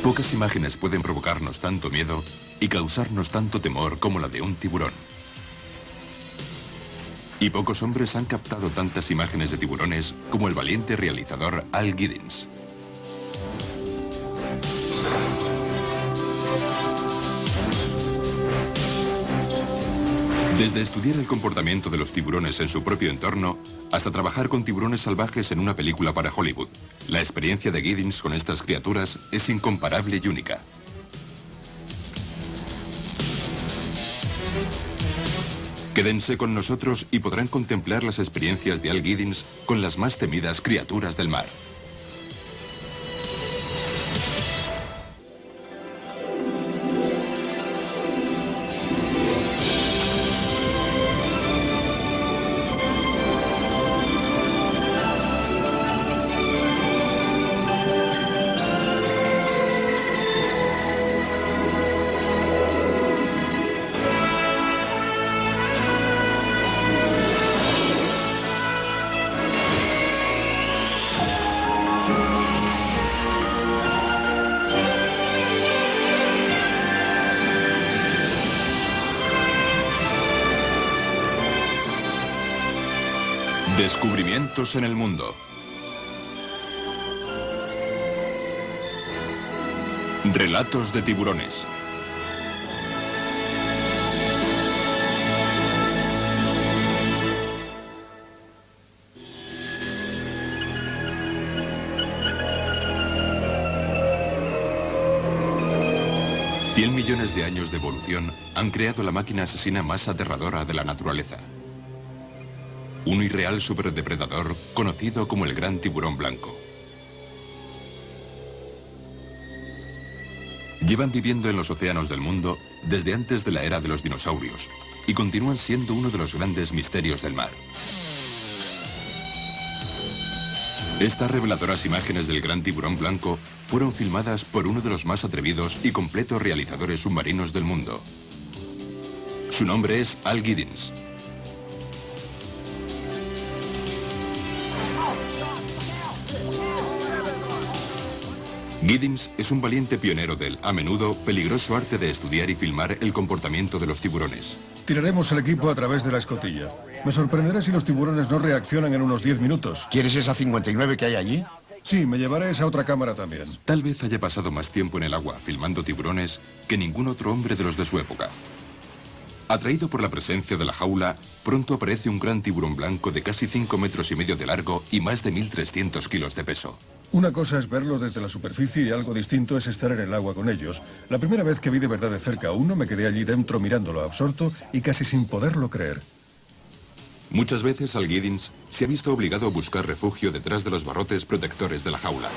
Pocas imágenes pueden provocarnos tanto miedo y causarnos tanto temor como la de un tiburón. Y pocos hombres han captado tantas imágenes de tiburones como el valiente realizador Al Giddins. Desde estudiar el comportamiento de los tiburones en su propio entorno, hasta trabajar con tiburones salvajes en una película para Hollywood, la experiencia de Giddins con estas criaturas es incomparable y única. Quédense con nosotros y podrán contemplar las experiencias de Al Giddins con las más temidas criaturas del mar. Descubrimientos en el mundo. Relatos de tiburones. Cien millones de años de evolución han creado la máquina asesina más aterradora de la naturaleza. Un irreal superdepredador conocido como el gran tiburón blanco. Llevan viviendo en los océanos del mundo desde antes de la era de los dinosaurios y continúan siendo uno de los grandes misterios del mar. Estas reveladoras imágenes del gran tiburón blanco fueron filmadas por uno de los más atrevidos y completos realizadores submarinos del mundo. Su nombre es Al Giddins. Giddins es un valiente pionero del, a menudo, peligroso arte de estudiar y filmar el comportamiento de los tiburones. Tiraremos el equipo a través de la escotilla. Me sorprenderá si los tiburones no reaccionan en unos 10 minutos. ¿Quieres esa 59 que hay allí? Sí, me llevaré esa otra cámara también. Tal vez haya pasado más tiempo en el agua filmando tiburones que ningún otro hombre de los de su época. Atraído por la presencia de la jaula, pronto aparece un gran tiburón blanco de casi 5,5 metros de largo y más de 1.300 kilos de peso. Una cosa es verlos desde la superficie y algo distinto es estar en el agua con ellos. La primera vez que vi de verdad de cerca a uno, me quedé allí dentro mirándolo absorto y casi sin poderlo creer. Muchas veces Al Giddins se ha visto obligado a buscar refugio detrás de los barrotes protectores de la jaula.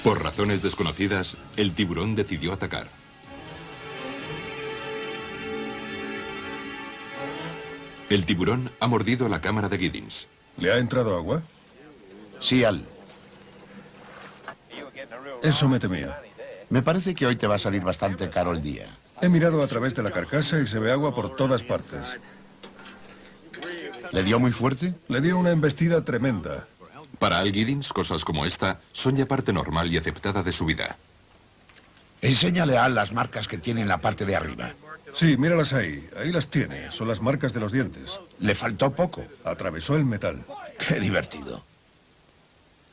Por razones desconocidas, el tiburón decidió atacar. El tiburón ha mordido la cámara de Giddins. ¿Le ha entrado agua? Sí, Al. Eso me temía. Me parece que hoy te va a salir bastante caro el día. He mirado a través de la carcasa y se ve agua por todas partes. ¿Le dio muy fuerte? Le dio una embestida tremenda. Para Al Giddins, cosas como esta son ya parte normal y aceptada de su vida. Enséñale a Al las marcas que tiene en la parte de arriba. Sí, míralas ahí. Ahí las tiene. Son las marcas de los dientes. Le faltó poco. Atravesó el metal. Qué divertido.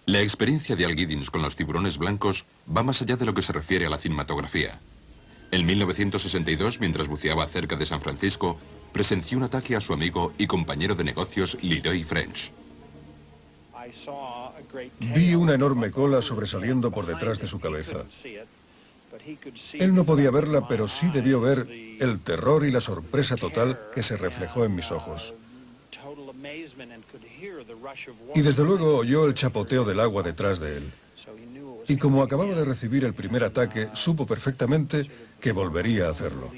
La experiencia de Al Giddins con los tiburones blancos va más allá de lo que se refiere a la cinematografía. En 1962, mientras buceaba cerca de San Francisco, presenció un ataque a su amigo y compañero de negocios Leroy French. Vi una enorme cola sobresaliendo por detrás de su cabeza. Él no podía verla, pero sí debió ver el terror y la sorpresa total que se reflejó en mis ojos. Y desde luego oyó el chapoteo del agua detrás de él. Y como acababa de recibir el primer ataque, supo perfectamente que volvería a hacerlo.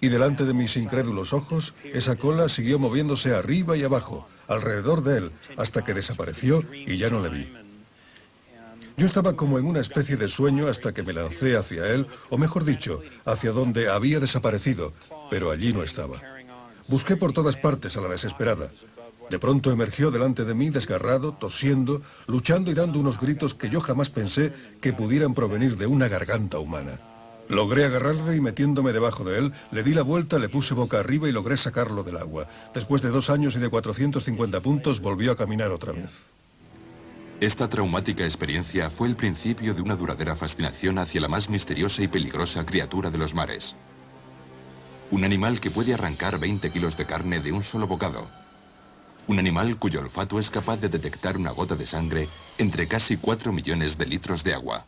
Y delante de mis incrédulos ojos, esa cola siguió moviéndose arriba y abajo, alrededor de él, hasta que desapareció y ya no le vi. Yo estaba como en una especie de sueño hasta que me lancé hacia él, o mejor dicho, hacia donde había desaparecido, pero allí no estaba. Busqué por todas partes a la desesperada. De pronto emergió delante de mí desgarrado, tosiendo, luchando y dando unos gritos que yo jamás pensé que pudieran provenir de una garganta humana. Logré agarrarle y metiéndome debajo de él, le di la vuelta, le puse boca arriba y logré sacarlo del agua. Después de 2 años y de 450 puntos, volvió a caminar otra vez. Esta traumática experiencia fue el principio de una duradera fascinación hacia la más misteriosa y peligrosa criatura de los mares. Un animal que puede arrancar 20 kilos de carne de un solo bocado. Un animal cuyo olfato es capaz de detectar una gota de sangre entre casi 4 millones de litros de agua.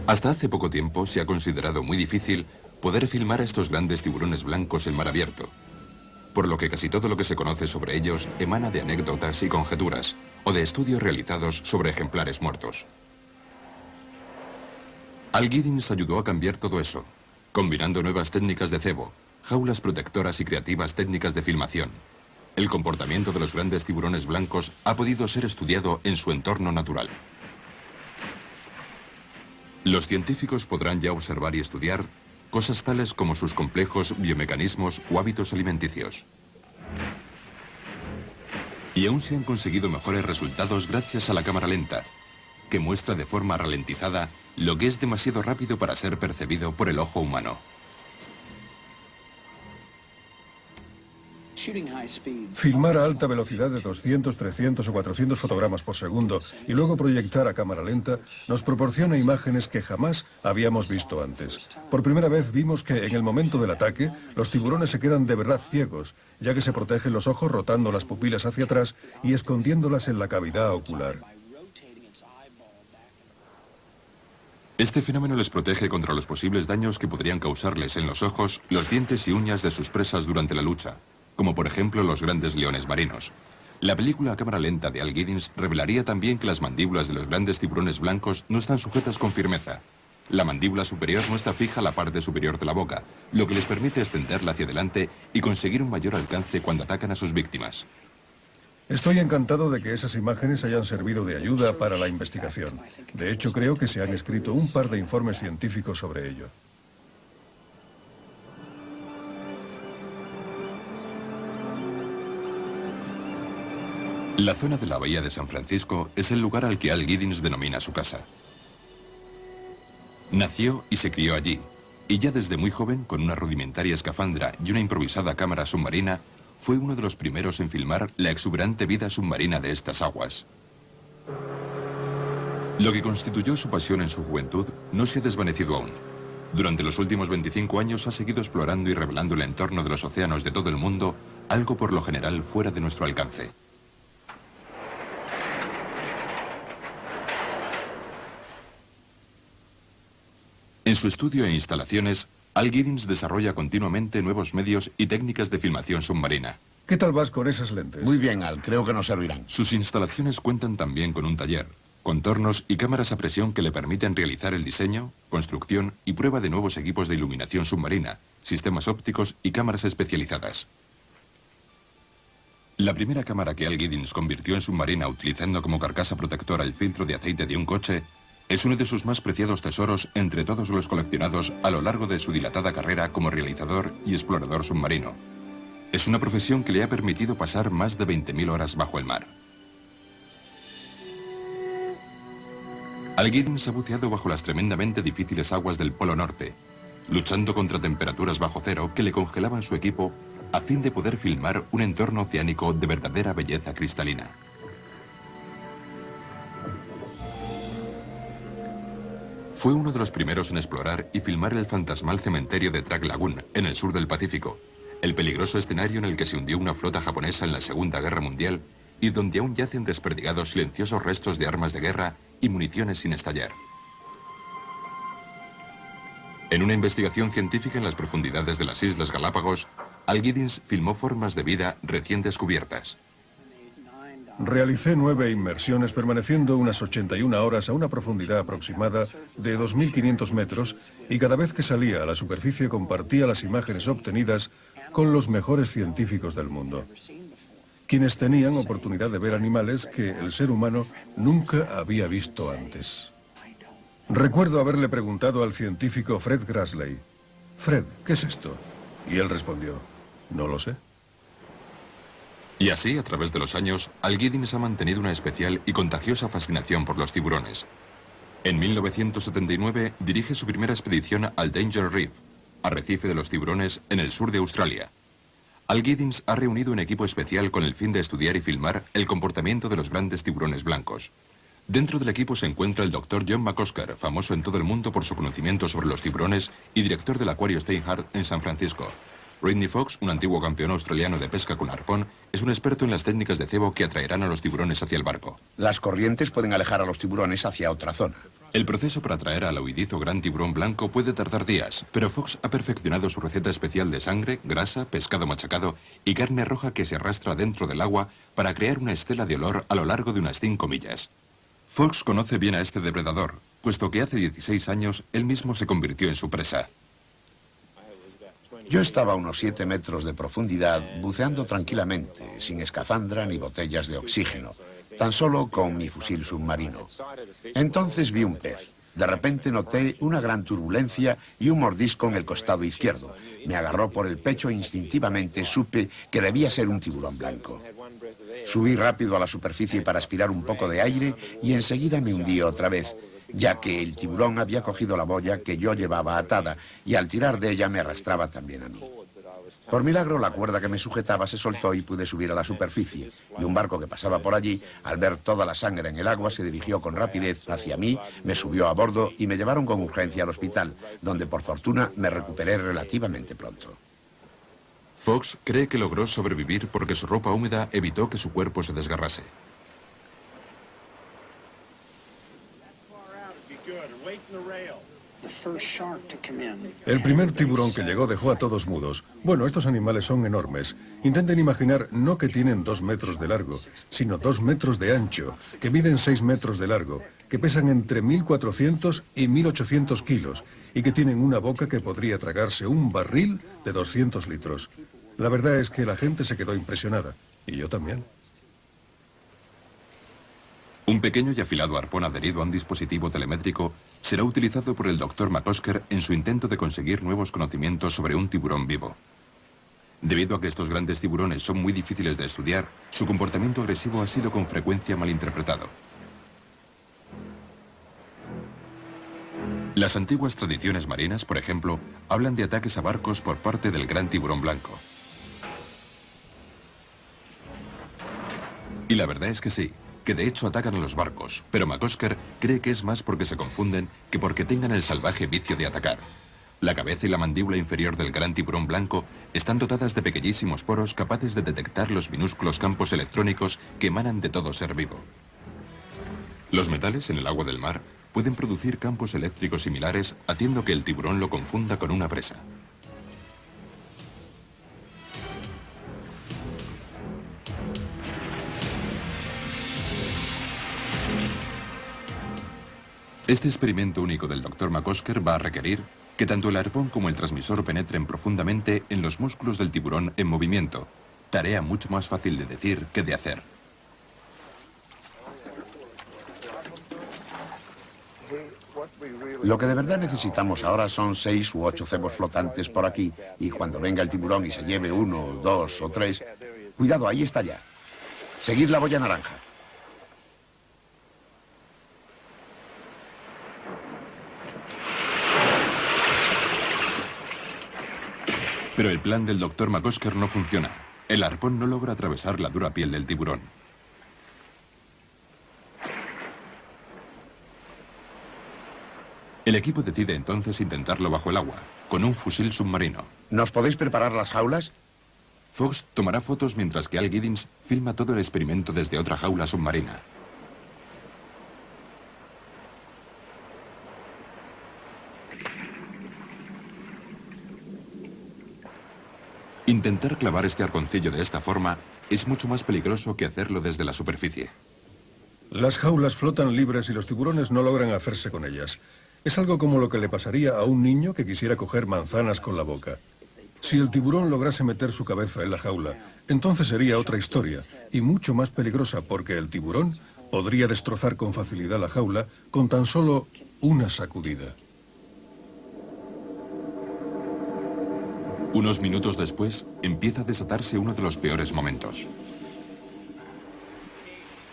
Hasta hace poco tiempo se ha considerado muy difícil poder filmar a estos grandes tiburones blancos en mar abierto, por lo que casi todo lo que se conoce sobre ellos emana de anécdotas y conjeturas, o de estudios realizados sobre ejemplares muertos. Al Giddins ayudó a cambiar todo eso, combinando nuevas técnicas de cebo, jaulas protectoras y creativas técnicas de filmación. El comportamiento de los grandes tiburones blancos ha podido ser estudiado en su entorno natural. Los científicos podrán ya observar y estudiar cosas tales como sus complejos biomecanismos o hábitos alimenticios. Y aún se han conseguido mejores resultados gracias a la cámara lenta, que muestra de forma ralentizada lo que es demasiado rápido para ser percibido por el ojo humano. Filmar a alta velocidad de 200, 300 o 400 fotogramas por segundo y luego proyectar a cámara lenta nos proporciona imágenes que jamás habíamos visto antes. Por primera vez vimos que en el momento del ataque los tiburones se quedan de verdad ciegos, ya que se protegen los ojos rotando las pupilas hacia atrás y escondiéndolas en la cavidad ocular. Este fenómeno les protege contra los posibles daños que podrían causarles en los ojos los dientes y uñas de sus presas durante la lucha, como por ejemplo los grandes leones marinos. La película a cámara lenta de Al Giddins revelaría también que las mandíbulas de los grandes tiburones blancos no están sujetas con firmeza. La mandíbula superior no está fija a la parte superior de la boca, lo que les permite extenderla hacia adelante y conseguir un mayor alcance cuando atacan a sus víctimas. Estoy encantado de que esas imágenes hayan servido de ayuda para la investigación. De hecho, creo que se han escrito un par de informes científicos sobre ello. La zona de la bahía de San Francisco es el lugar al que Al Giddins denomina su casa. Nació y se crió allí, y ya desde muy joven, con una rudimentaria escafandra y una improvisada cámara submarina, fue uno de los primeros en filmar la exuberante vida submarina de estas aguas. Lo que constituyó su pasión en su juventud no se ha desvanecido aún. Durante los últimos 25 años ha seguido explorando y revelando el entorno de los océanos de todo el mundo, algo por lo general fuera de nuestro alcance. En su estudio e instalaciones, Al Giddins desarrolla continuamente nuevos medios y técnicas de filmación submarina. ¿Qué tal vas con esas lentes? Muy bien, Al, creo que nos servirán. Sus instalaciones cuentan también con un taller, contornos y cámaras a presión que le permiten realizar el diseño, construcción y prueba de nuevos equipos de iluminación submarina, sistemas ópticos y cámaras especializadas. La primera cámara que Al Giddins convirtió en submarina utilizando como carcasa protectora el filtro de aceite de un coche es uno de sus más preciados tesoros entre todos los coleccionados a lo largo de su dilatada carrera como realizador y explorador submarino. Es una profesión que le ha permitido pasar más de 20.000 horas bajo el mar. Al Giddins ha buceado bajo las tremendamente difíciles aguas del Polo Norte, luchando contra temperaturas bajo cero que le congelaban su equipo a fin de poder filmar un entorno oceánico de verdadera belleza cristalina. Fue uno de los primeros en explorar y filmar el fantasmal cementerio de Drag Lagoon, en el sur del Pacífico, el peligroso escenario en el que se hundió una flota japonesa en la Segunda Guerra Mundial y donde aún yacen desperdigados silenciosos restos de armas de guerra y municiones sin estallar. En una investigación científica en las profundidades de las Islas Galápagos, Al Giddins filmó formas de vida recién descubiertas. Realicé 9 inmersiones permaneciendo unas 81 horas a una profundidad aproximada de 2.500 metros y cada vez que salía a la superficie compartía las imágenes obtenidas con los mejores científicos del mundo, quienes tenían oportunidad de ver animales que el ser humano nunca había visto antes. Recuerdo haberle preguntado al científico Fred Grassley: Fred, ¿qué es esto? Y él respondió: no lo sé. Y así, a través de los años, Al Giddins ha mantenido una especial y contagiosa fascinación por los tiburones. En 1979 dirige su primera expedición al Danger Reef, arrecife de los tiburones en el sur de Australia. Al Giddins ha reunido un equipo especial con el fin de estudiar y filmar el comportamiento de los grandes tiburones blancos. Dentro del equipo se encuentra el Dr. John McCusker, famoso en todo el mundo por su conocimiento sobre los tiburones y director del acuario Steinhardt en San Francisco. Rodney Fox, un antiguo campeón australiano de pesca con arpón, es un experto en las técnicas de cebo que atraerán a los tiburones hacia el barco. Las corrientes pueden alejar a los tiburones hacia otra zona. El proceso para atraer al huidizo gran tiburón blanco puede tardar días, pero Fox ha perfeccionado su receta especial de sangre, grasa, pescado machacado y carne roja que se arrastra dentro del agua para crear una estela de olor a lo largo de unas 5 millas. Fox conoce bien a este depredador, puesto que hace 16 años él mismo se convirtió en su presa. Yo estaba a unos 7 metros de profundidad, buceando tranquilamente, sin escafandra ni botellas de oxígeno, tan solo con mi fusil submarino. Entonces vi un pez. De repente noté una gran turbulencia y un mordisco en el costado izquierdo. Me agarró por el pecho e instintivamente supe que debía ser un tiburón blanco. Subí rápido a la superficie para aspirar un poco de aire y enseguida me hundí otra vez, ya que el tiburón había cogido la boya que yo llevaba atada y al tirar de ella me arrastraba también a mí. Por milagro, la cuerda que me sujetaba se soltó y pude subir a la superficie, y un barco que pasaba por allí, al ver toda la sangre en el agua, se dirigió con rapidez hacia mí, me subió a bordo y me llevaron con urgencia al hospital, donde por fortuna me recuperé relativamente pronto. Fox cree que logró sobrevivir porque su ropa húmeda evitó que su cuerpo se desgarrase. El primer tiburón que llegó dejó a todos mudos. Bueno, estos animales son enormes. Intenten imaginar no que tienen 2 metros de largo, sino 2 metros de ancho, que miden 6 metros de largo, que pesan entre 1.400 y 1.800 kilos y que tienen una boca que podría tragarse un barril de 200 litros. La verdad es que la gente se quedó impresionada, y yo también. Un pequeño y afilado arpón adherido a un dispositivo telemétrico será utilizado por el Dr. McCusker en su intento de conseguir nuevos conocimientos sobre un tiburón vivo. Debido a que estos grandes tiburones son muy difíciles de estudiar, su comportamiento agresivo ha sido con frecuencia malinterpretado. Las antiguas tradiciones marinas, por ejemplo, hablan de ataques a barcos por parte del gran tiburón blanco. Y la verdad es que sí, que de hecho atacan a los barcos, pero McCusker cree que es más porque se confunden que porque tengan el salvaje vicio de atacar. La cabeza y la mandíbula inferior del gran tiburón blanco están dotadas de pequeñísimos poros capaces de detectar los minúsculos campos electrónicos que emanan de todo ser vivo. Los metales en el agua del mar pueden producir campos eléctricos similares, haciendo que el tiburón lo confunda con una presa. Este experimento único del Dr. McCusker va a requerir que tanto el arpón como el transmisor penetren profundamente en los músculos del tiburón en movimiento, tarea mucho más fácil de decir que de hacer. Lo que de verdad necesitamos ahora son 6 u 8 cebos flotantes por aquí, y cuando venga el tiburón y se lleve 1, 2 o 3, cuidado, ahí está ya. Seguid la boya naranja. Pero el plan del Dr. McCusker no funciona. El arpón no logra atravesar la dura piel del tiburón. El equipo decide entonces intentarlo bajo el agua, con un fusil submarino. ¿Nos podéis preparar las jaulas? Fox tomará fotos mientras que Al Giddins filma todo el experimento desde otra jaula submarina. Intentar clavar este arponcillo de esta forma es mucho más peligroso que hacerlo desde la superficie. Las jaulas flotan libres y los tiburones no logran hacerse con ellas. Es algo como lo que le pasaría a un niño que quisiera coger manzanas con la boca. Si el tiburón lograse meter su cabeza en la jaula, entonces sería otra historia y mucho más peligrosa porque el tiburón podría destrozar con facilidad la jaula con tan solo una sacudida. Unos minutos después, empieza a desatarse uno de los peores momentos.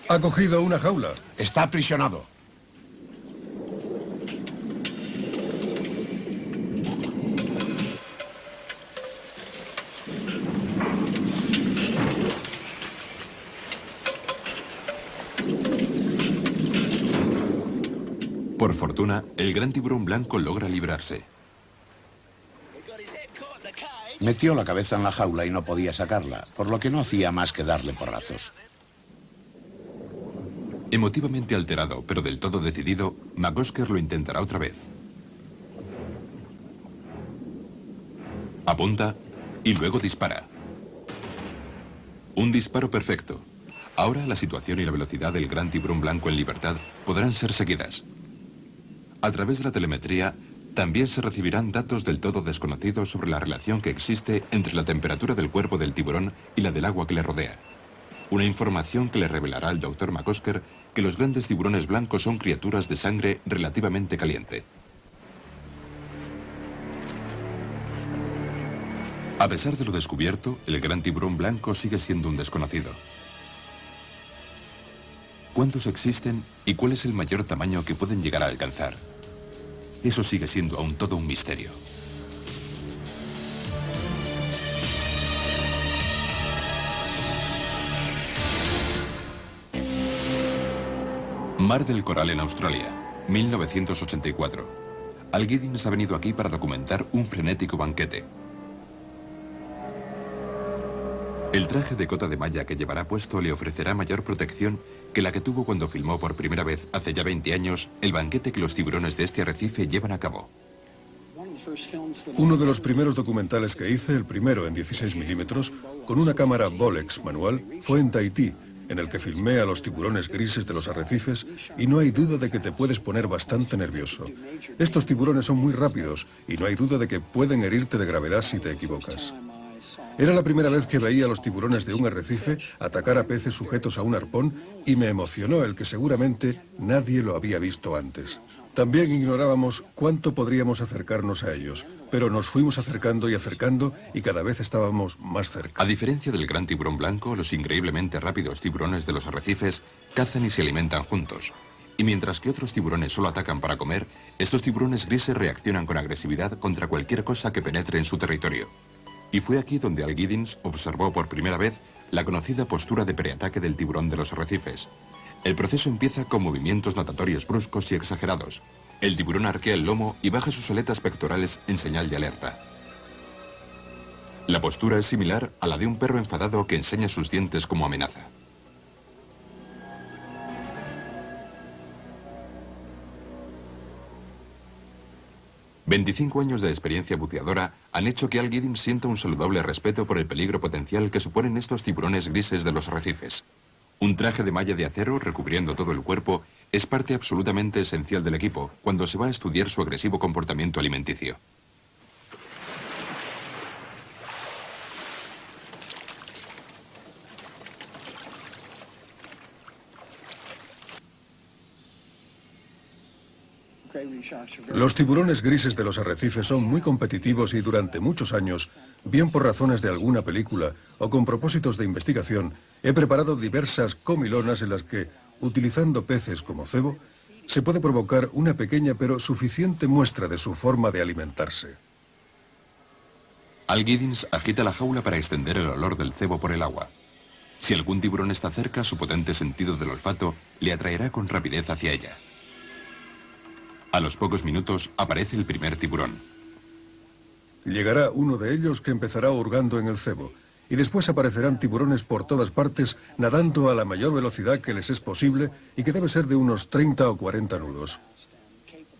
Ha cogido una jaula. Está aprisionado. Por fortuna, el gran tiburón blanco logra librarse. Metió la cabeza en la jaula y no podía sacarla, por lo que no hacía más que darle porrazos. Emotivamente alterado, pero del todo decidido, McCosker lo intentará otra vez. Apunta y luego dispara. Un disparo perfecto. Ahora la situación y la velocidad del gran tiburón blanco en libertad podrán ser seguidas. A través de la telemetría, también se recibirán datos del todo desconocidos sobre la relación que existe entre la temperatura del cuerpo del tiburón y la del agua que le rodea. Una información que le revelará al Dr. McCosker que los grandes tiburones blancos son criaturas de sangre relativamente caliente. A pesar de lo descubierto, el gran tiburón blanco sigue siendo un desconocido. ¿Cuántos existen y cuál es el mayor tamaño que pueden llegar a alcanzar? Eso sigue siendo aún todo un misterio. Mar del Coral en Australia, 1984. Al Giddins ha venido aquí para documentar un frenético banquete. El traje de cota de malla que llevará puesto le ofrecerá mayor protección que la que tuvo cuando filmó por primera vez, hace ya 20 años, el banquete que los tiburones de este arrecife llevan a cabo. Uno de los primeros documentales que hice, el primero en 16 milímetros, con una cámara Bolex manual, fue en Tahití, en el que filmé a los tiburones grises de los arrecifes, y no hay duda de que te puedes poner bastante nervioso. Estos tiburones son muy rápidos y no hay duda de que pueden herirte de gravedad si te equivocas. Era la primera vez que veía a los tiburones de un arrecife atacar a peces sujetos a un arpón y me emocionó el que seguramente nadie lo había visto antes. También ignorábamos cuánto podríamos acercarnos a ellos, pero nos fuimos acercando y cada vez estábamos más cerca. A diferencia del gran tiburón blanco, los increíblemente rápidos tiburones de los arrecifes cazan y se alimentan juntos. Y mientras que otros tiburones solo atacan para comer, estos tiburones grises reaccionan con agresividad contra cualquier cosa que penetre en su territorio. Y fue aquí donde Al Giddins observó por primera vez la conocida postura de preataque del tiburón de los arrecifes. El proceso empieza con movimientos natatorios bruscos y exagerados. El tiburón arquea el lomo y baja sus aletas pectorales en señal de alerta. La postura es similar a la de un perro enfadado que enseña sus dientes como amenaza. «25 años de experiencia buceadora han hecho que Al Giddins sienta un saludable respeto por el peligro potencial que suponen estos tiburones grises de los arrecifes. Un traje de malla de acero recubriendo todo el cuerpo es parte absolutamente esencial del equipo cuando se va a estudiar su agresivo comportamiento alimenticio. Los tiburones grises de los arrecifes son muy competitivos y durante muchos años, bien por razones de alguna película o con propósitos de investigación, he preparado diversas comilonas en las que, utilizando peces como cebo, se puede provocar una pequeña pero suficiente muestra de su forma de alimentarse. Al Giddins agita la jaula para extender el olor del cebo por el agua. Si algún tiburón está cerca, su potente sentido del olfato le atraerá con rapidez hacia ella. A los pocos minutos aparece el primer tiburón. Llegará uno de ellos que empezará hurgando en el cebo, y después aparecerán tiburones por todas partes nadando a la mayor velocidad que les es posible y que debe ser de unos 30 o 40 nudos.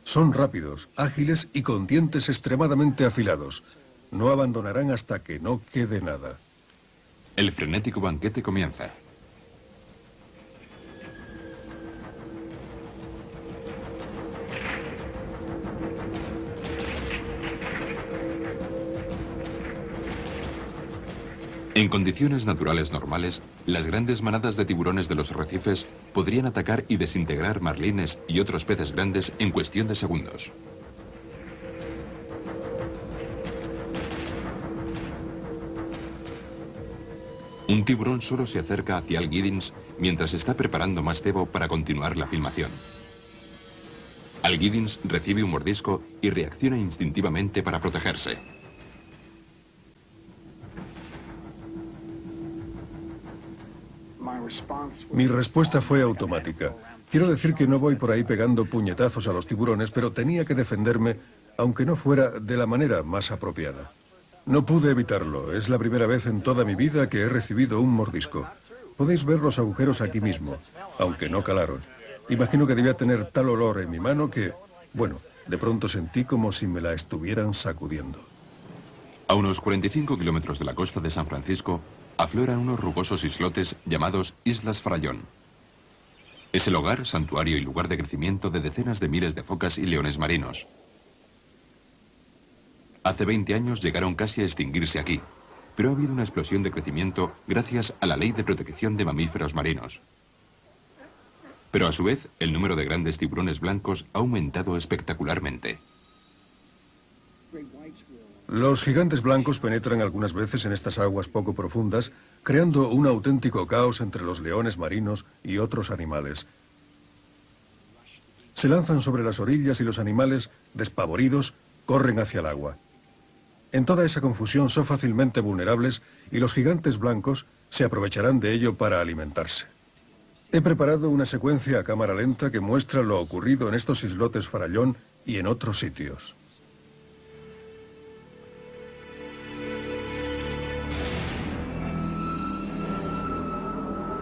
Son rápidos, ágiles y con dientes extremadamente afilados. No abandonarán hasta que no quede nada. El frenético banquete comienza. En condiciones naturales normales, las grandes manadas de tiburones de los arrecifes podrían atacar y desintegrar marlines y otros peces grandes en cuestión de segundos. Un tiburón solo se acerca hacia Al Giddins mientras está preparando más cebo para continuar la filmación. Al Giddins recibe un mordisco y reacciona instintivamente para protegerse. Mi respuesta fue automática. Quiero decir que no voy por ahí pegando puñetazos a los tiburones, pero tenía que defenderme, aunque no fuera de la manera más apropiada. No pude evitarlo. Es la primera vez en toda mi vida que he recibido un mordisco. Podéis ver los agujeros aquí mismo, aunque no calaron. Imagino que debía tener tal olor en mi mano que, bueno, de pronto sentí como si me la estuvieran sacudiendo. A unos 45 kilómetros de la costa de San Francisco, afloran unos rugosos islotes llamados Islas Farallón. Es el hogar, santuario y lugar de crecimiento de decenas de miles de focas y leones marinos. Hace 20 años llegaron casi a extinguirse aquí, pero ha habido una explosión de crecimiento gracias a la Ley de Protección de Mamíferos Marinos. Pero a su vez, el número de grandes tiburones blancos ha aumentado espectacularmente. Los gigantes blancos penetran algunas veces en estas aguas poco profundas, creando un auténtico caos entre los leones marinos y otros animales. Se lanzan sobre las orillas y los animales, despavoridos, corren hacia el agua. En toda esa confusión son fácilmente vulnerables y los gigantes blancos se aprovecharán de ello para alimentarse. He preparado una secuencia a cámara lenta que muestra lo ocurrido en estos islotes Farallón y en otros sitios.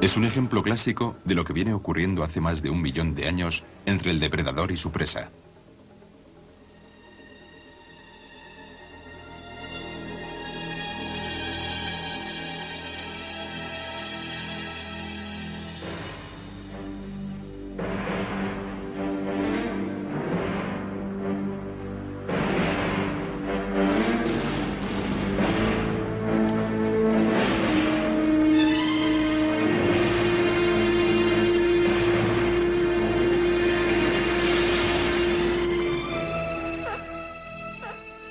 Es un ejemplo clásico de lo que viene ocurriendo hace más de 1 millón de años entre el depredador y su presa.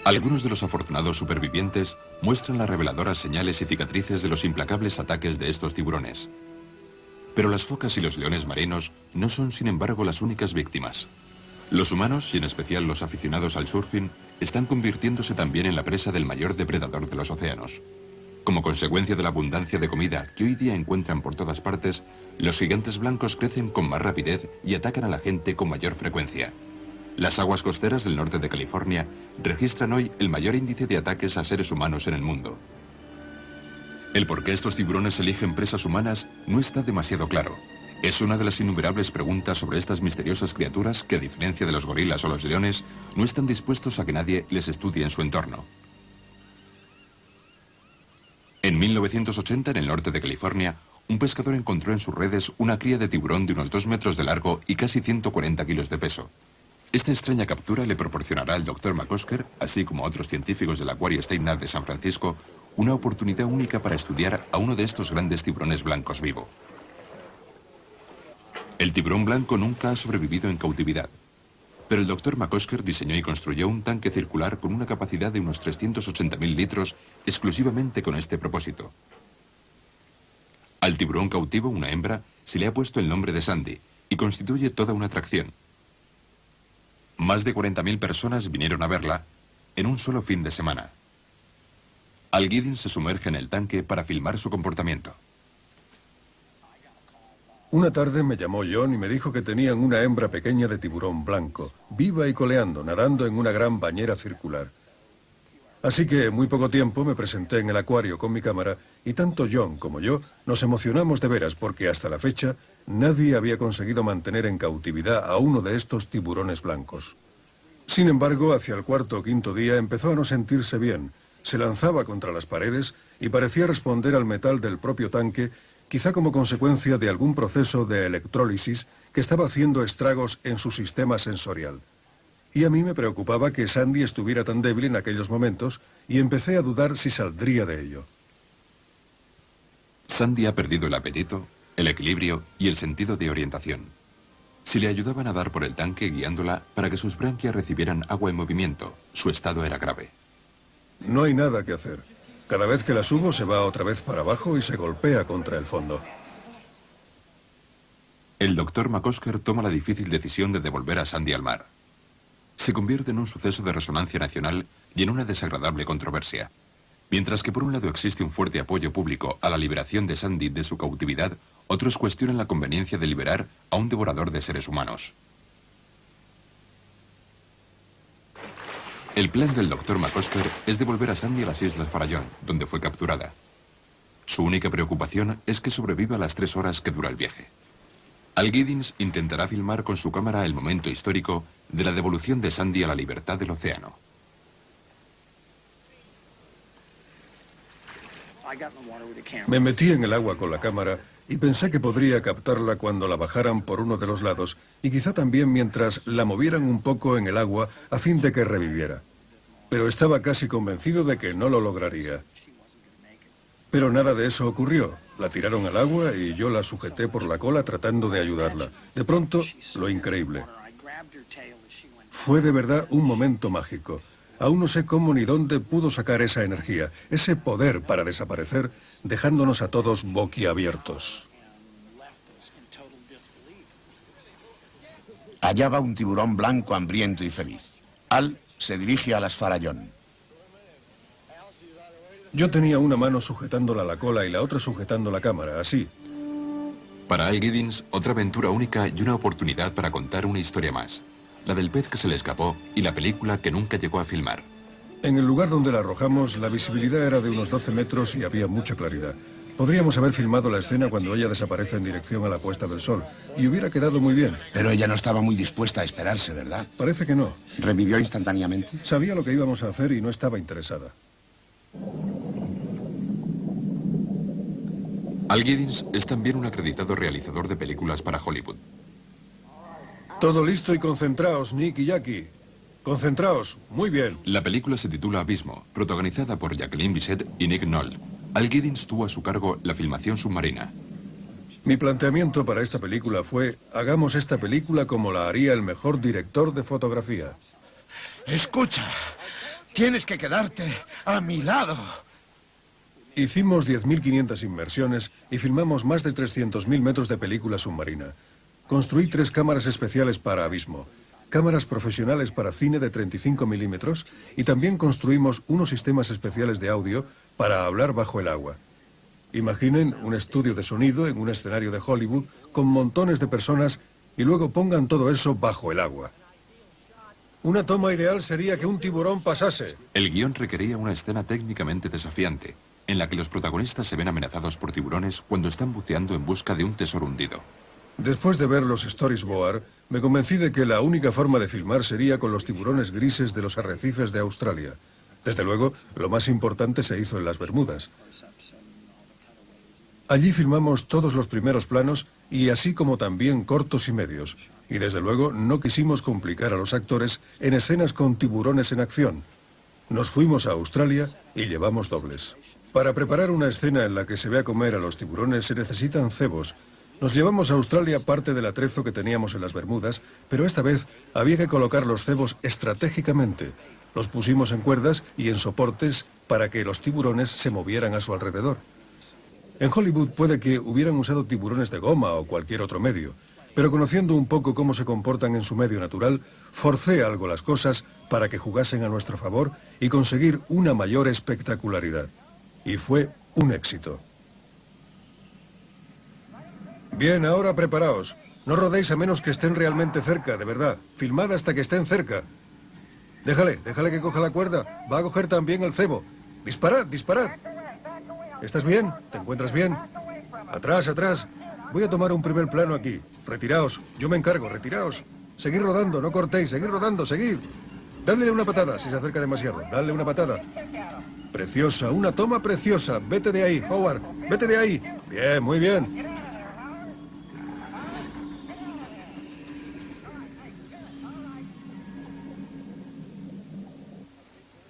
Algunos de los afortunados supervivientes muestran las reveladoras señales y cicatrices de los implacables ataques de estos tiburones. Pero las focas y los leones marinos no son, sin embargo, las únicas víctimas. Los humanos, y en especial los aficionados al surfing, están convirtiéndose también en la presa del mayor depredador de los océanos. Como consecuencia de la abundancia de comida que hoy día encuentran por todas partes, los gigantes blancos crecen con más rapidez y atacan a la gente con mayor frecuencia. Las aguas costeras del norte de California registran hoy el mayor índice de ataques a seres humanos en el mundo. El por qué estos tiburones eligen presas humanas no está demasiado claro. Es una de las innumerables preguntas sobre estas misteriosas criaturas que, a diferencia de los gorilas o los leones, no están dispuestos a que nadie les estudie en su entorno. En 1980, en el norte de California, un pescador encontró en sus redes una cría de tiburón de unos 2 metros de largo y casi 140 kilos de peso. Esta extraña captura le proporcionará al Dr. McCosker, así como a otros científicos del Aquario State Nat de San Francisco, una oportunidad única para estudiar a uno de estos grandes tiburones blancos vivo. El tiburón blanco nunca ha sobrevivido en cautividad, pero el Dr. McCosker diseñó y construyó un tanque circular con una capacidad de unos 380.000 litros exclusivamente con este propósito. Al tiburón cautivo, una hembra, se le ha puesto el nombre de Sandy y constituye toda una atracción. Más de 40.000 personas vinieron a verla en un solo fin de semana. Al Giddins se sumerge en el tanque para filmar su comportamiento. Una tarde me llamó John y me dijo que tenían una hembra pequeña de tiburón blanco, viva y coleando, nadando en una gran bañera circular. Así que en muy poco tiempo me presenté en el acuario con mi cámara y tanto John como yo nos emocionamos de veras porque hasta la fecha nadie había conseguido mantener en cautividad a uno de estos tiburones blancos. Sin embargo, hacia el 4º o 5º día empezó a no sentirse bien. se lanzaba contra las paredes y parecía responder al metal del propio tanque, quizá como consecuencia de algún proceso de electrólisis que estaba haciendo estragos en su sistema sensorial. Y a mí me preocupaba que Sandy estuviera tan débil en aquellos momentos y empecé a dudar si saldría de ello. Sandy ha perdido el apetito, el equilibrio y el sentido de orientación. Si le ayudaban a nadar por el tanque guiándola para que sus branquias recibieran agua en movimiento, su estado era grave. No hay nada que hacer. Cada vez que la subo se va otra vez para abajo y se golpea contra el fondo. El doctor McCosker toma la difícil decisión de devolver a Sandy al mar. Se convierte en un suceso de resonancia nacional y en una desagradable controversia. Mientras que por un lado existe un fuerte apoyo público a la liberación de Sandy de su cautividad, otros cuestionan la conveniencia de liberar a un devorador de seres humanos. El plan del Dr. McCosker es devolver a Sandy a las Islas Farallón, donde fue capturada. Su única preocupación es que sobreviva las 3 horas que dura el viaje. Al Giddins intentará filmar con su cámara el momento histórico de la devolución de Sandy a la libertad del océano. Me metí en el agua con la cámara y pensé que podría captarla cuando la bajaran por uno de los lados y quizá también mientras la movieran un poco en el agua a fin de que reviviera. Pero estaba casi convencido de que no lo lograría. Pero nada de eso ocurrió. La tiraron al agua y yo la sujeté por la cola tratando de ayudarla. De pronto, lo increíble. Fue de verdad un momento mágico. Aún no sé cómo ni dónde pudo sacar esa energía, ese poder para desaparecer, dejándonos a todos boquiabiertos. Allá va un tiburón blanco, hambriento y feliz. Al se dirige a las Farallón. Yo tenía una mano sujetándola a la cola y la otra sujetando la cámara, así. Para Al Giddins, otra aventura única y una oportunidad para contar una historia más. La del pez que se le escapó y la película que nunca llegó a filmar. En el lugar donde la arrojamos, la visibilidad era de unos 12 metros y había mucha claridad. Podríamos haber filmado la escena cuando ella desaparece en dirección a la puesta del sol, y hubiera quedado muy bien. Pero ella no estaba muy dispuesta a esperarse, ¿verdad? Parece que no. ¿Revivió instantáneamente? Sabía lo que íbamos a hacer y no estaba interesada. Al Giddins es también un acreditado realizador de películas para Hollywood. Todo listo y concentraos, Nick y Jackie. Concentraos, muy bien. La película se titula Abismo, protagonizada por Jacqueline Bisset y Nick Nolte. Al Giddins tuvo a su cargo la filmación submarina. Mi planteamiento para esta película fue: hagamos esta película como la haría el mejor director de fotografía. Escucha, tienes que quedarte a mi lado. Hicimos 10.500 inmersiones y filmamos más de 300.000 metros de película submarina. Construí 3 cámaras especiales para Abismo, cámaras profesionales para cine de 35 milímetros y también construimos unos sistemas especiales de audio para hablar bajo el agua. Imaginen un estudio de sonido en un escenario de Hollywood con montones de personas y luego pongan todo eso bajo el agua. Una toma ideal sería que un tiburón pasase. El guión requería una escena técnicamente desafiante, en la que los protagonistas se ven amenazados por tiburones cuando están buceando en busca de un tesoro hundido. Después de ver los storyboard, me convencí de que la única forma de filmar sería con los tiburones grises de los arrecifes de Australia. Desde luego, lo más importante se hizo en las Bermudas. Allí filmamos todos los primeros planos y así como también cortos y medios. Y desde luego no quisimos complicar a los actores en escenas con tiburones en acción. Nos fuimos a Australia y llevamos dobles. Para preparar una escena en la que se vea comer a los tiburones se necesitan cebos. Nos llevamos a Australia parte del atrezo que teníamos en las Bermudas, pero esta vez había que colocar los cebos estratégicamente. Los pusimos en cuerdas y en soportes para que los tiburones se movieran a su alrededor. En Hollywood puede que hubieran usado tiburones de goma o cualquier otro medio, pero conociendo un poco cómo se comportan en su medio natural, forcé algo las cosas para que jugasen a nuestro favor y conseguir una mayor espectacularidad. Y fue un éxito. Bien, ahora preparaos. No rodéis a menos que estén realmente cerca, de verdad. Filmad hasta que estén cerca. Déjale que coja la cuerda. Va a coger también el cebo. Disparad, disparad. ¿Estás bien? ¿Te encuentras bien? Atrás, atrás. Voy a tomar un primer plano aquí. Retiraos. Yo me encargo, retiraos. Seguid rodando, no cortéis. Seguid rodando, seguid. Dadle una patada si se acerca demasiado. Dadle una patada. Preciosa, una toma preciosa. Vete de ahí, Howard. Vete de ahí. Bien, muy bien.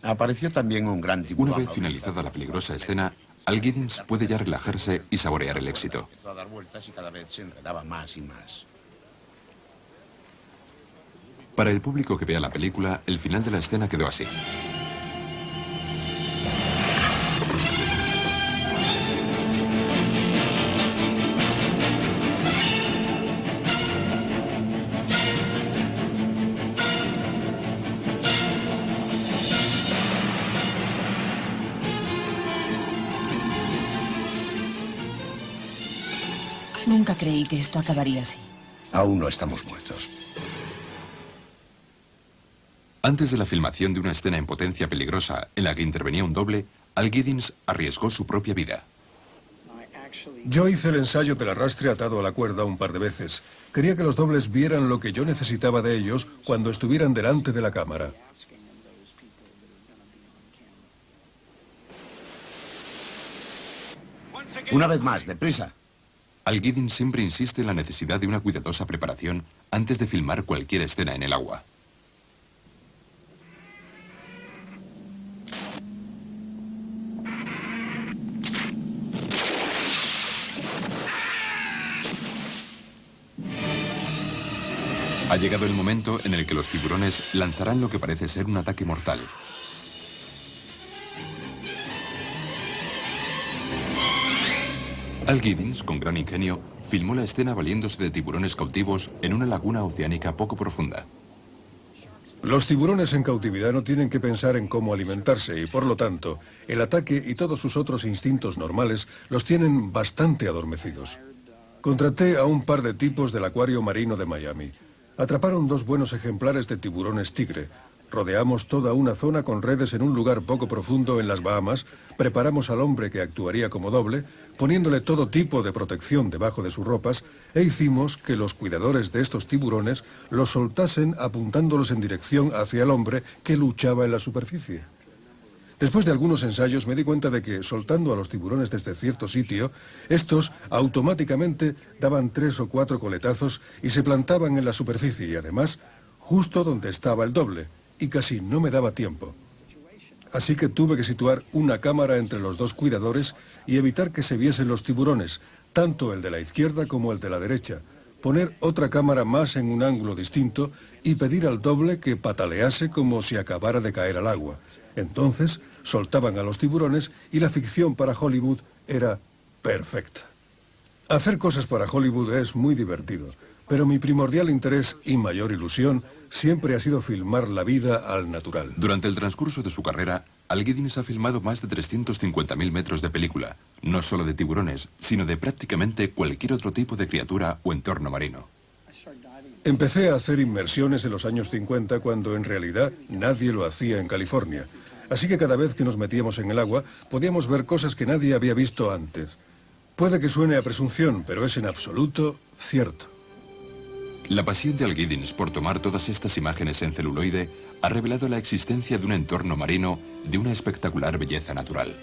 Apareció también un gran tiburón. Una vez finalizada la peligrosa escena, Al Giddins puede ya relajarse y saborear el éxito. Empezó a dar vueltas y cada vez se enredaba más y más. Para el público que vea la película, el final de la escena quedó así. Nunca creí que esto acabaría así. Aún no estamos muertos. Antes de la filmación de una escena en potencia peligrosa en la que intervenía un doble, Al Giddins arriesgó su propia vida. Yo hice el ensayo del arrastre atado a la cuerda un par de veces. Quería que los dobles vieran lo que yo necesitaba de ellos cuando estuvieran delante de la cámara. Una vez más, deprisa. Al Giddins siempre insiste en la necesidad de una cuidadosa preparación antes de filmar cualquier escena en el agua. Ha llegado el momento en el que los tiburones lanzarán lo que parece ser un ataque mortal. Al Giddins, con gran ingenio, filmó la escena valiéndose de tiburones cautivos en una laguna oceánica poco profunda. Los tiburones en cautividad no tienen que pensar en cómo alimentarse y, por lo tanto, el ataque y todos sus otros instintos normales los tienen bastante adormecidos. Contraté a un par de tipos del acuario marino de Miami. Atraparon 2 buenos ejemplares de tiburones tigre. Rodeamos toda una zona con redes en un lugar poco profundo en las Bahamas, preparamos al hombre que actuaría como doble, poniéndole todo tipo de protección debajo de sus ropas, e hicimos que los cuidadores de estos tiburones los soltasen apuntándolos en dirección hacia el hombre que luchaba en la superficie. Después de algunos ensayos me di cuenta de que, soltando a los tiburones desde cierto sitio, estos automáticamente daban 3 o 4 coletazos y se plantaban en la superficie y además justo donde estaba el doble, y casi no me daba tiempo. Así que tuve que situar una cámara entre los 2 cuidadores y evitar que se viesen los tiburones, tanto el de la izquierda como el de la derecha, poner otra cámara más en un ángulo distinto y pedir al doble que patalease como si acabara de caer al agua. Entonces soltaban a los tiburones y la ficción para Hollywood era perfecta. Hacer cosas para Hollywood es muy divertido, pero mi primordial interés y mayor ilusión siempre ha sido filmar la vida al natural. Durante el transcurso de su carrera, Al Giddins ha filmado más de 350.000 metros de película, no solo de tiburones, sino de prácticamente cualquier otro tipo de criatura o entorno marino. Empecé a hacer inmersiones en los años 50 cuando en realidad nadie lo hacía en California. Así que cada vez que nos metíamos en el agua podíamos ver cosas que nadie había visto antes. Puede que suene a presunción, pero es en absoluto cierto. La pasión de Al Giddins por tomar todas estas imágenes en celuloide ha revelado la existencia de un entorno marino de una espectacular belleza natural.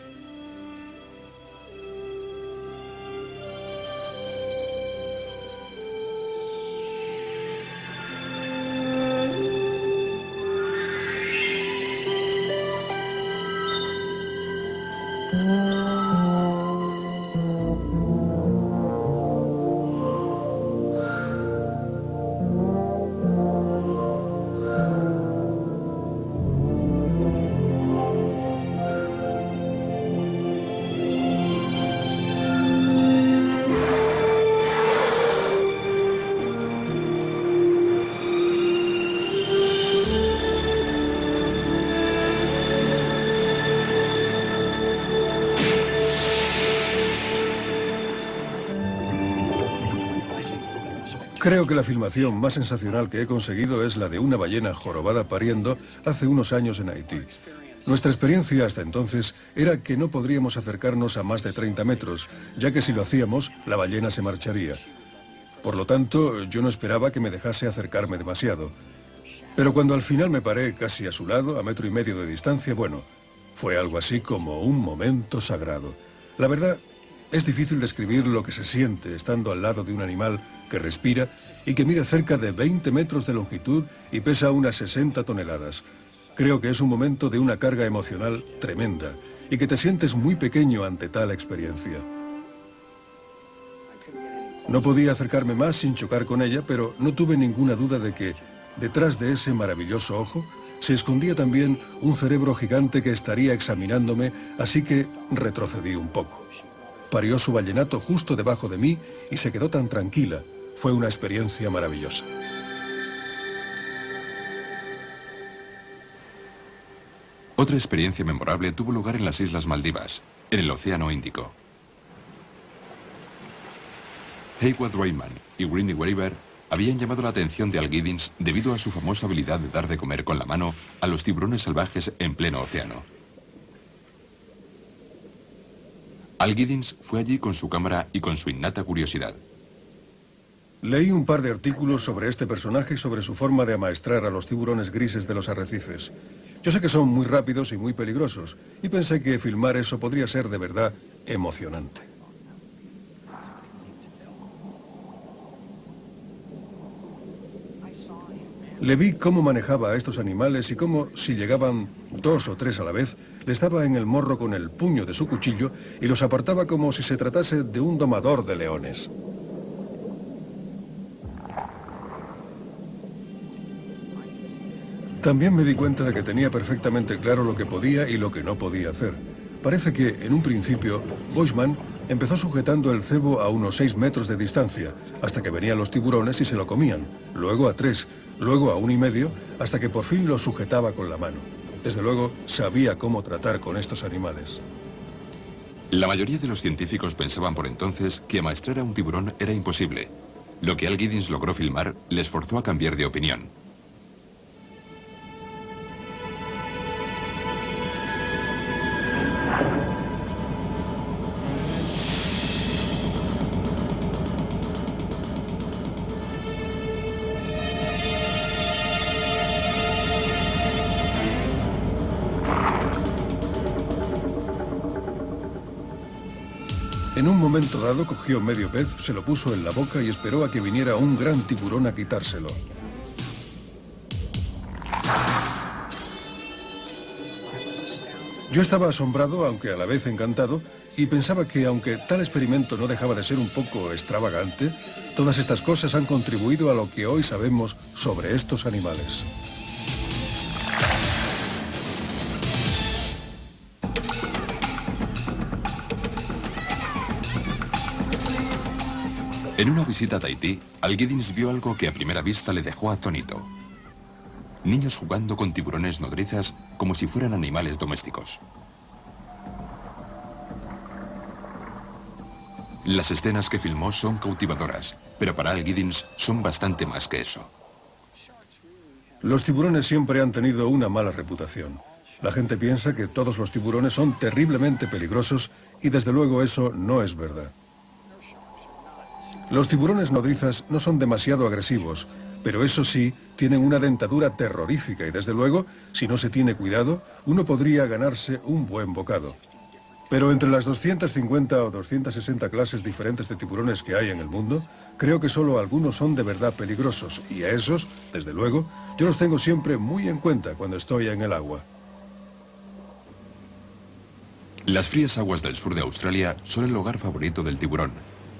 Creo que la filmación más sensacional que he conseguido es la de una ballena jorobada pariendo hace unos años en Haití. Nuestra experiencia hasta entonces era que no podríamos acercarnos a más de 30 metros, ya que si lo hacíamos, la ballena se marcharía. Por lo tanto, yo no esperaba que me dejase acercarme demasiado. Pero cuando al final me paré casi a su lado, a 1,5 metros de distancia, bueno, Fue algo así como un momento sagrado. La verdad, es difícil describir lo que se siente estando al lado de un animal que respira y que mide cerca de 20 metros de longitud y pesa unas 60 toneladas. Creo que es un momento de una carga emocional tremenda y que te sientes muy pequeño ante tal experiencia. No podía acercarme más sin chocar con ella, pero no tuve ninguna duda de que, detrás de ese maravilloso ojo, se escondía también un cerebro gigante que estaría examinándome, así que retrocedí un poco. Parió su vallenato justo debajo de mí y se quedó tan tranquila. Fue una experiencia maravillosa. Otra experiencia memorable tuvo lugar en las Islas Maldivas, en el Océano Índico. Heywood Rayman y Greene Weaver habían llamado la atención de Al Giddins debido a su famosa habilidad de dar de comer con la mano a los tiburones salvajes en pleno océano. Al Giddins fue allí con su cámara y con su innata curiosidad. Leí un par de artículos sobre este personaje y sobre su forma de amaestrar a los tiburones grises de los arrecifes. Yo sé que son muy rápidos y muy peligrosos, y pensé que filmar eso podría ser de verdad emocionante. Le vi cómo manejaba a estos animales y cómo, si llegaban 2 o 3 a la vez, les daba en el morro con el puño de su cuchillo y los apartaba como si se tratase de un domador de leones. También me di cuenta de que tenía perfectamente claro lo que podía y lo que no podía hacer. Parece que, en un principio, Bushman empezó sujetando el cebo a unos 6 metros de distancia, hasta que venían los tiburones y se lo comían, luego a 3, luego a 1,5, hasta que por fin lo sujetaba con la mano. Desde luego, sabía cómo tratar con estos animales. La mayoría de los científicos pensaban por entonces que amaestrar a un tiburón era imposible. Lo que Al Giddins logró filmar les forzó a cambiar de opinión. En un momento dado cogió medio pez, se lo puso en la boca y esperó a que viniera un gran tiburón a quitárselo. Yo estaba asombrado, aunque a la vez encantado, y pensaba que aunque tal experimento no dejaba de ser un poco extravagante, todas estas cosas han contribuido a lo que hoy sabemos sobre estos animales. En una visita a Tahití, Al Giddins vio algo que a primera vista le dejó atónito. Niños jugando con tiburones nodrizas como si fueran animales domésticos. Las escenas que filmó son cautivadoras, pero para Al Giddins son bastante más que eso. Los tiburones siempre han tenido una mala reputación. La gente piensa que todos los tiburones son terriblemente peligrosos y desde luego eso no es verdad. Los tiburones nodrizas no son demasiado agresivos, pero eso sí, tienen una dentadura terrorífica y desde luego, si no se tiene cuidado, uno podría ganarse un buen bocado. Pero entre las 250 o 260 clases diferentes de tiburones que hay en el mundo, creo que solo algunos son de verdad peligrosos y a esos, desde luego, yo los tengo siempre muy en cuenta cuando estoy en el agua. Las frías aguas del sur de Australia son el hogar favorito del tiburón,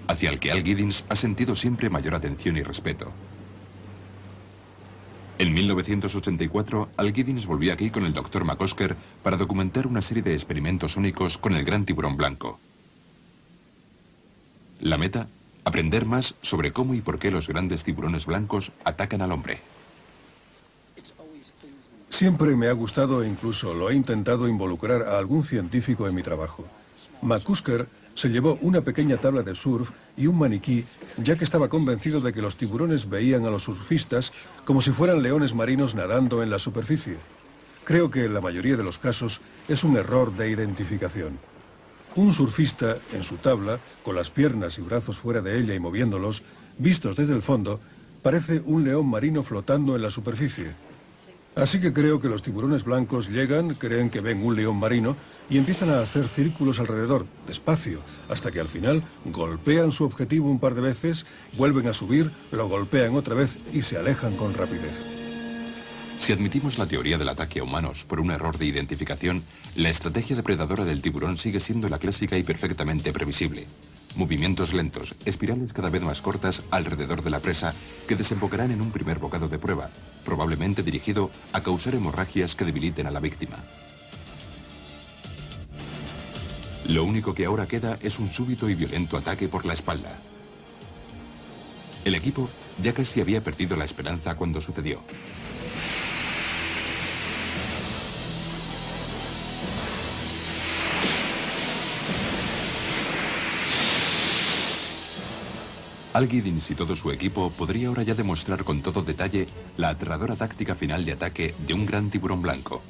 hacia el que Al Giddins ha sentido siempre mayor atención y respeto. En 1984, Al Giddins volvió aquí con el Dr. McCosker para documentar una serie de experimentos únicos con el gran tiburón blanco. La meta, aprender más sobre cómo y por qué los grandes tiburones blancos atacan al hombre. Siempre me ha gustado e incluso lo he intentado involucrar a algún científico en mi trabajo. McCusker se llevó una pequeña tabla de surf y un maniquí, ya que estaba convencido de que los tiburones veían a los surfistas como si fueran leones marinos nadando en la superficie. Creo que en la mayoría de los casos es un error de identificación. Un surfista, en su tabla, con las piernas y brazos fuera de ella y moviéndolos, vistos desde el fondo, parece un león marino flotando en la superficie. Así que creo que los tiburones blancos llegan, creen que ven un león marino y empiezan a hacer círculos alrededor, despacio, hasta que al final golpean su objetivo un par de veces, vuelven a subir, lo golpean otra vez y se alejan con rapidez. Si admitimos la teoría del ataque a humanos por un error de identificación, la estrategia depredadora del tiburón sigue siendo la clásica y perfectamente previsible. Movimientos lentos, espirales cada vez más cortas alrededor de la presa que desembocarán en un primer bocado de prueba, probablemente dirigido a causar hemorragias que debiliten a la víctima. Lo único que ahora queda es un súbito y violento ataque por la espalda. El equipo ya casi había perdido la esperanza cuando sucedió. Al Giddins y todo su equipo podría ahora ya demostrar con todo detalle la aterradora táctica final de ataque de un gran tiburón blanco.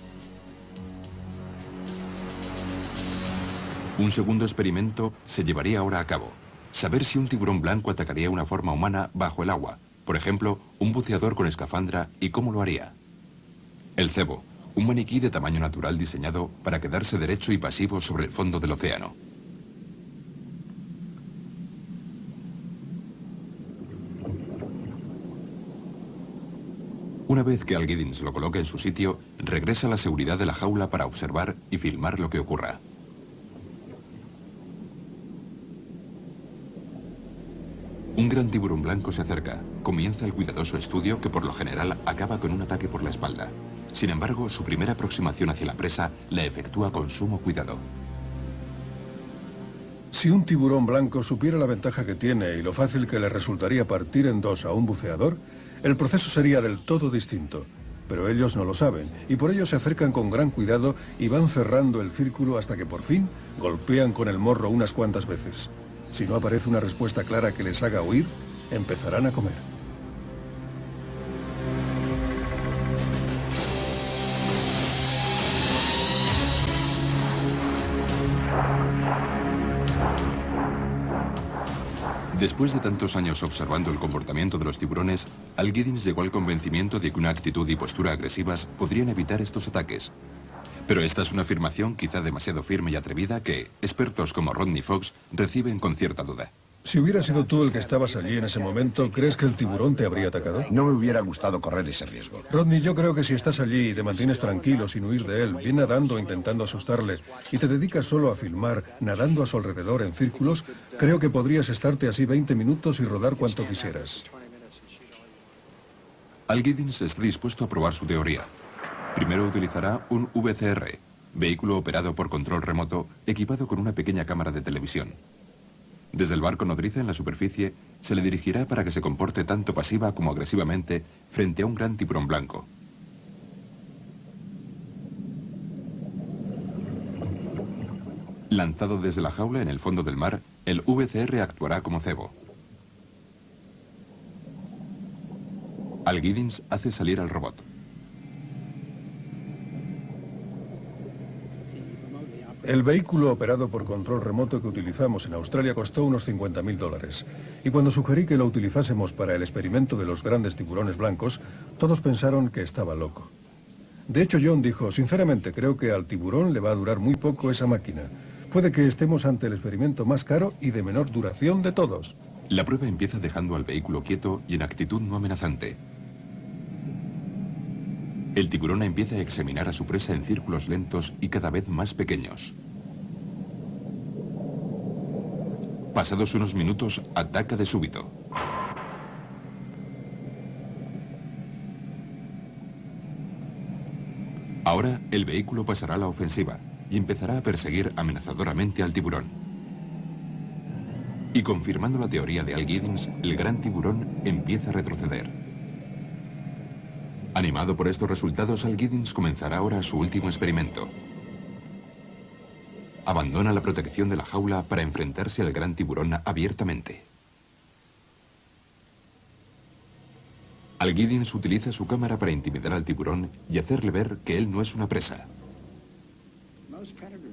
Un segundo experimento se llevaría ahora a cabo. Saber si un tiburón blanco atacaría una forma humana bajo el agua. Por ejemplo, un buceador con escafandra, y cómo lo haría. El cebo, un maniquí de tamaño natural diseñado para quedarse derecho y pasivo sobre el fondo del océano. Una vez que Al Giddins lo coloca en su sitio, regresa a la seguridad de la jaula para observar y filmar lo que ocurra. Un gran tiburón blanco se acerca. Comienza el cuidadoso estudio que por lo general acaba con un ataque por la espalda. Sin embargo, su primera aproximación hacia la presa la efectúa con sumo cuidado. Si un tiburón blanco supiera la ventaja que tiene y lo fácil que le resultaría partir en dos a un buceador, el proceso sería del todo distinto. Pero ellos no lo saben, y por ello se acercan con gran cuidado y van cerrando el círculo hasta que por fin golpean con el morro unas cuantas veces. Si no aparece una respuesta clara que les haga huir, empezarán a comer. Después de tantos años observando el comportamiento de los tiburones, Al Giddins llegó al convencimiento de que una actitud y postura agresivas podrían evitar estos ataques. Pero esta es una afirmación quizá demasiado firme y atrevida que expertos como Rodney Fox reciben con cierta duda. Si hubiera sido tú el que estabas allí en ese momento, ¿crees que el tiburón te habría atacado? No me hubiera gustado correr ese riesgo. Rodney, yo creo que si estás allí y te mantienes tranquilo sin huir de él, bien nadando intentando asustarle, y te dedicas solo a filmar, nadando a su alrededor en círculos, creo que podrías estarte así 20 minutos y rodar cuanto quisieras. Al Giddins está dispuesto a probar su teoría. Primero utilizará un VCR, vehículo operado por control remoto, equipado con una pequeña cámara de televisión. Desde el barco nodriza en la superficie, se le dirigirá para que se comporte tanto pasiva como agresivamente frente a un gran tiburón blanco. Lanzado desde la jaula en el fondo del mar, el VCR actuará como cebo. Al Giddins hace salir al robot. El vehículo operado por control remoto que utilizamos en Australia costó unos $50.000. Y cuando sugerí que lo utilizásemos para el experimento de los grandes tiburones blancos, todos pensaron que estaba loco. De hecho, John dijo, sinceramente creo que al tiburón le va a durar muy poco esa máquina. Puede que estemos ante el experimento más caro y de menor duración de todos. La prueba empieza dejando al vehículo quieto y en actitud no amenazante. El tiburón empieza a examinar a su presa en círculos lentos y cada vez más pequeños. Pasados unos minutos, ataca de súbito. Ahora, el vehículo pasará a la ofensiva y empezará a perseguir amenazadoramente al tiburón. Y confirmando la teoría de Al Giddins, el gran tiburón empieza a retroceder. Animado por estos resultados, Al Giddins comenzará ahora su último experimento. Abandona la protección de la jaula para enfrentarse al gran tiburón abiertamente. Al Giddins utiliza su cámara para intimidar al tiburón y hacerle ver que él no es una presa.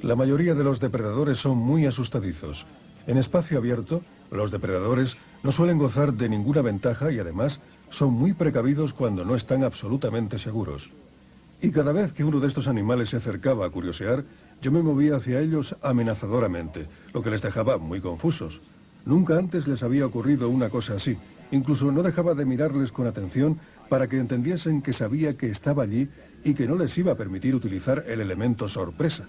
La mayoría de los depredadores son muy asustadizos. En espacio abierto, los depredadores no suelen gozar de ninguna ventaja y además son muy precavidos cuando no están absolutamente seguros. Y cada vez que uno de estos animales se acercaba a curiosear, yo me movía hacia ellos amenazadoramente, lo que les dejaba muy confusos. Nunca antes les había ocurrido una cosa así. Incluso no dejaba de mirarles con atención para que entendiesen que sabía que estaba allí y que no les iba a permitir utilizar el elemento sorpresa.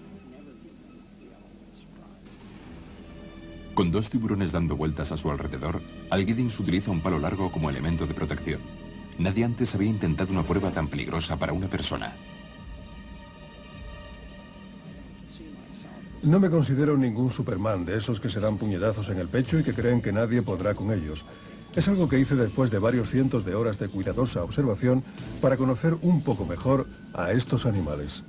Con 2 tiburones dando vueltas a su alrededor, Al Giddins utiliza un palo largo como elemento de protección. Nadie antes había intentado una prueba tan peligrosa para una persona. No me considero ningún Superman de esos que se dan puñetazos en el pecho y que creen que nadie podrá con ellos. Es algo que hice después de varios cientos de horas de cuidadosa observación para conocer un poco mejor a estos animales.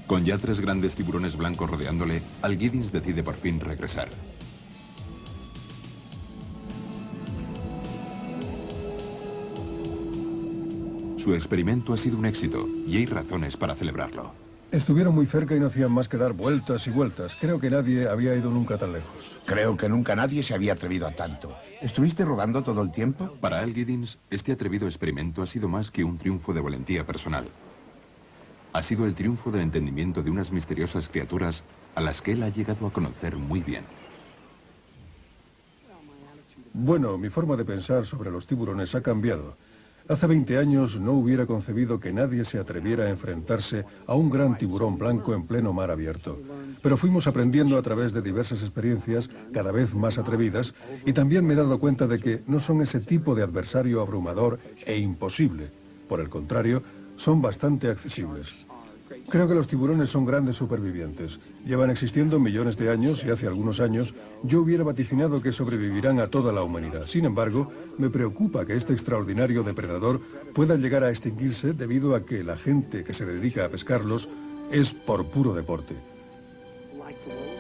Con ya 3 grandes tiburones blancos rodeándole, Al Giddins decide por fin regresar. Su experimento ha sido un éxito y hay razones para celebrarlo. Estuvieron muy cerca y no hacían más que dar vueltas y vueltas. Creo que nadie había ido nunca tan lejos. Creo que nunca nadie se había atrevido a tanto. ¿Estuviste rodando todo el tiempo? Para Al Giddins, este atrevido experimento ha sido más que un triunfo de valentía personal. Ha sido el triunfo del entendimiento de unas misteriosas criaturas a las que él ha llegado a conocer muy bien. Bueno, mi forma de pensar sobre los tiburones ha cambiado. Hace 20 años no hubiera concebido que nadie se atreviera a enfrentarse a un gran tiburón blanco en pleno mar abierto. Pero fuimos aprendiendo a través de diversas experiencias cada vez más atrevidas y también me he dado cuenta de que no son ese tipo de adversario abrumador e imposible. Por el contrario, son bastante accesibles. Creo que los tiburones son grandes supervivientes. Llevan existiendo millones de años y hace algunos años yo hubiera vaticinado que sobrevivirán a toda la humanidad. Sin embargo, me preocupa que este extraordinario depredador pueda llegar a extinguirse debido a que la gente que se dedica a pescarlos es por puro deporte.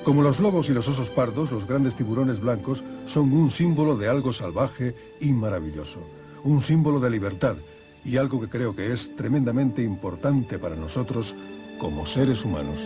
Como los lobos y los osos pardos, los grandes tiburones blancos son un símbolo de algo salvaje y maravilloso. Un símbolo de libertad y algo que creo que es tremendamente importante para nosotros como seres humanos.